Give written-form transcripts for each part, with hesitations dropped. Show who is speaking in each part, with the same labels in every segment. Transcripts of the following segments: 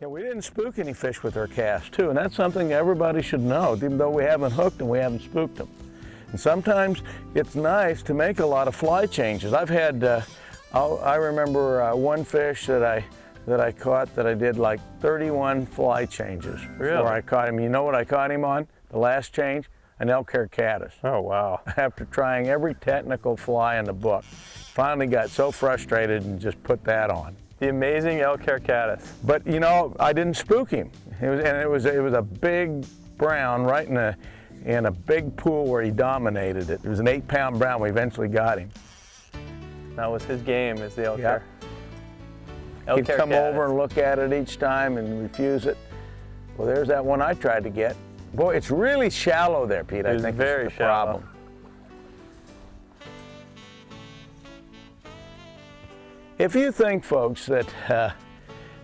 Speaker 1: Yeah, we didn't spook any fish with our cast too, and that's something everybody should know, even though we haven't hooked them, we haven't spooked them. And sometimes it's nice to make a lot of fly changes. I've had, I remember one fish that I caught that I did like 31 fly changes before I caught him. You know what I caught him on? The last change? An elk hair caddis.
Speaker 2: Oh, wow.
Speaker 1: After trying every technical fly in the book, finally got so frustrated and just put that on.
Speaker 2: The amazing elk hair caddis.
Speaker 1: But you know, I didn't spook him. It was a big brown right in a big pool where he dominated it. It was an 8-pound brown. We eventually got him.
Speaker 2: That was his game, is the elk hair.
Speaker 1: He'd come over and look at it each time and refuse it. Well, there's that one I tried to get. Boy, it's really shallow there, Pete. I think
Speaker 2: very
Speaker 1: that's the problem. If you think, folks, that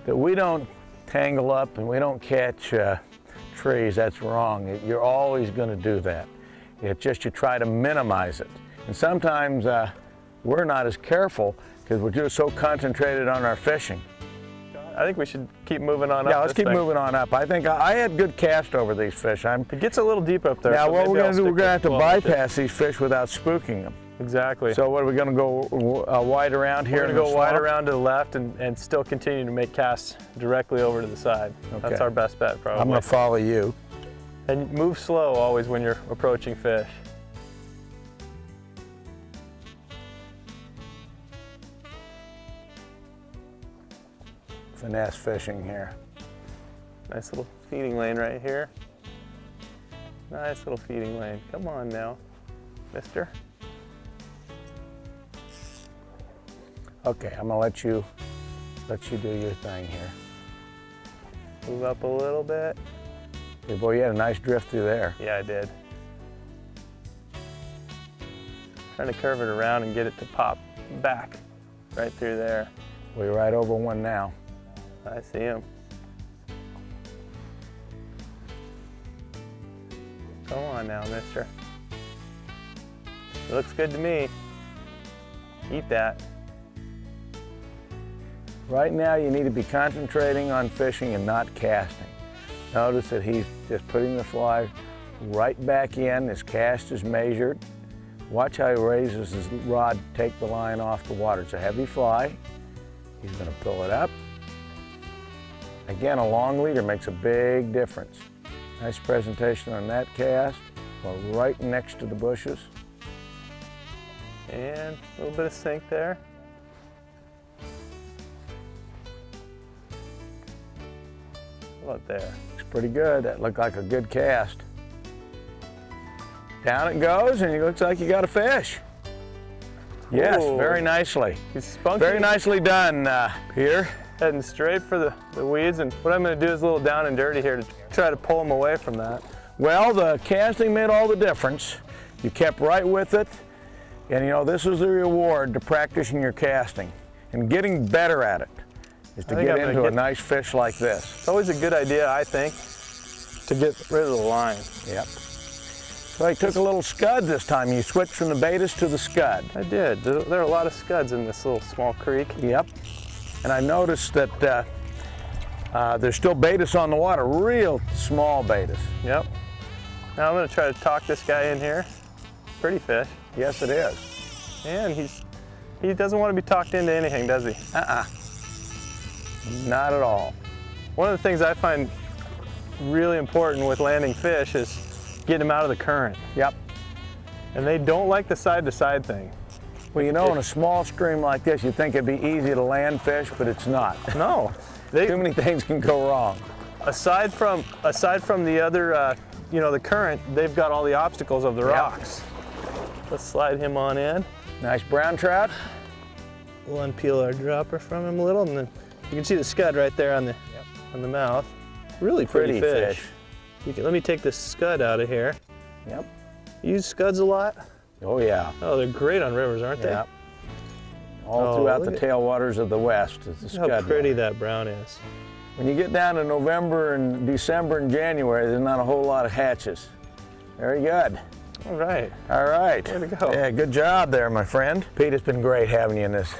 Speaker 1: we don't tangle up and we don't catch trees, that's wrong. You're always going to do that. It's just you try to minimize it. And sometimes we're not as careful because we're just so concentrated on our fishing.
Speaker 2: I think we should keep moving on up.
Speaker 1: Yeah, let's keep moving on up. I think I had good cast over these fish.
Speaker 2: It gets a little deep up there.
Speaker 1: Now,
Speaker 2: so
Speaker 1: what we're going to do, we're going to have to bypass these fish without spooking them.
Speaker 2: Exactly.
Speaker 1: So what, are we going to go wide around here?
Speaker 2: We're going to go wide around to the left and still continue to make casts directly over to the side. Okay. That's our best bet, probably.
Speaker 1: I'm going to follow you.
Speaker 2: And move slow always when you're approaching fish.
Speaker 1: Finesse fishing here.
Speaker 2: Nice little feeding lane right here. Nice little feeding lane. Come on now, mister.
Speaker 1: Okay, I'm gonna let you do your thing here.
Speaker 2: Move up a little bit.
Speaker 1: Hey, boy, you had a nice drift through there.
Speaker 2: Yeah, I did. Trying to curve it around and get it to pop back right through there.
Speaker 1: We're right over one now.
Speaker 2: I see him. Come on now, mister. It looks good to me. Eat that.
Speaker 1: Right now, you need to be concentrating on fishing and not casting. Notice that he's just putting the fly right back in. His cast is measured. Watch how he raises his rod to take the line off the water. It's a heavy fly. He's going to pull it up. Again, a long leader makes a big difference. Nice presentation on that cast. Well, right next to the bushes.
Speaker 2: And a little bit of sink there. How about there?
Speaker 1: Looks pretty good. That looked like a good cast. Down it goes, and it looks like you got a fish. Yes,
Speaker 2: ooh,
Speaker 1: very nicely.
Speaker 2: He's spunky.
Speaker 1: Very nicely done, Peter.
Speaker 2: Heading straight for the weeds, and what I'm going to do is a little down and dirty here to try to pull him away from that.
Speaker 1: Well, the casting made all the difference. You kept right with it, and you know, this is the reward to practicing your casting and getting better at it, is to get into a nice fish like this.
Speaker 2: It's always a good idea, I think, to get rid of the line.
Speaker 1: Yep. So I took a little scud this time. You switched from the betas to the scud.
Speaker 2: I did. There are a lot of scuds in this little small creek.
Speaker 1: Yep. And I noticed that there's still betas on the water, real small betas.
Speaker 2: Yep. Now I'm going to try to talk this guy in here. Pretty fish.
Speaker 1: Yes, it is.
Speaker 2: And he doesn't want to be talked into anything, does he?
Speaker 1: Not at all.
Speaker 2: One of the things I find really important with landing fish is getting them out of the current.
Speaker 1: Yep.
Speaker 2: And they don't like the side-to-side thing.
Speaker 1: Well, you know, in a small stream like this, you'd think it'd be easy to land fish, but it's not.
Speaker 2: No.
Speaker 1: Too many things can go wrong.
Speaker 2: Aside from the other, you know, the current, they've got all the obstacles of the rocks. Let's slide him on in.
Speaker 1: Nice brown trout.
Speaker 2: We'll unpeel our dropper from him a little, and then you can see the scud right there on the mouth. Really pretty fish. Let me take this scud out of here.
Speaker 1: Yep.
Speaker 2: You use scuds a lot?
Speaker 1: Oh, yeah.
Speaker 2: Oh, they're great on rivers, aren't they?
Speaker 1: Yep. All throughout the tailwaters of the West is the scud.
Speaker 2: How pretty that brown is.
Speaker 1: When you get down to November and December and January, there's not a whole lot of hatches. Very good.
Speaker 2: All right.
Speaker 1: All right.
Speaker 2: Way to go.
Speaker 1: Yeah, good job there, my friend. Pete, it's been great having you in this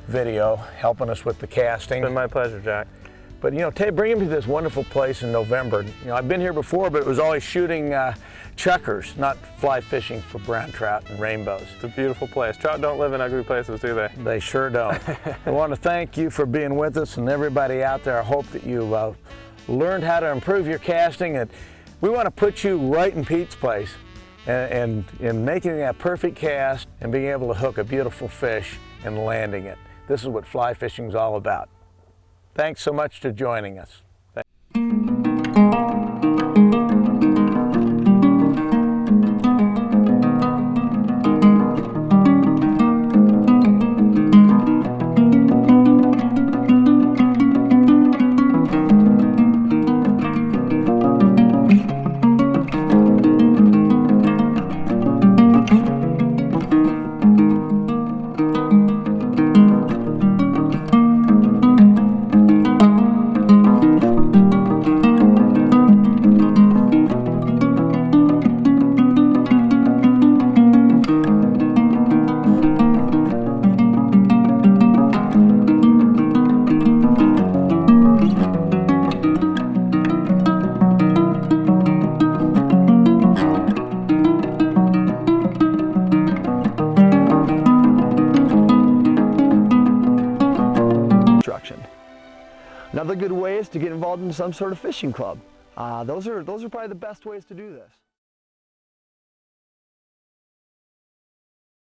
Speaker 1: video, helping us with the casting.
Speaker 2: It's been my pleasure, Jack.
Speaker 1: But you know, bring him to this wonderful place in November. You know, I've been here before, but it was always shooting chuckers, not fly fishing for brown trout and rainbows.
Speaker 2: It's a beautiful place. Trout don't live in ugly places, do they?
Speaker 1: They sure don't. I want to thank you for being with us, and everybody out there. I hope that you learned how to improve your casting, and we want to put you right in Pete's place and in making that perfect cast and being able to hook a beautiful fish and landing it. This is what fly fishing is all about. Thanks so much for joining us.
Speaker 3: Another good way is to get involved in some sort of fishing club. Those are probably the best ways to do this.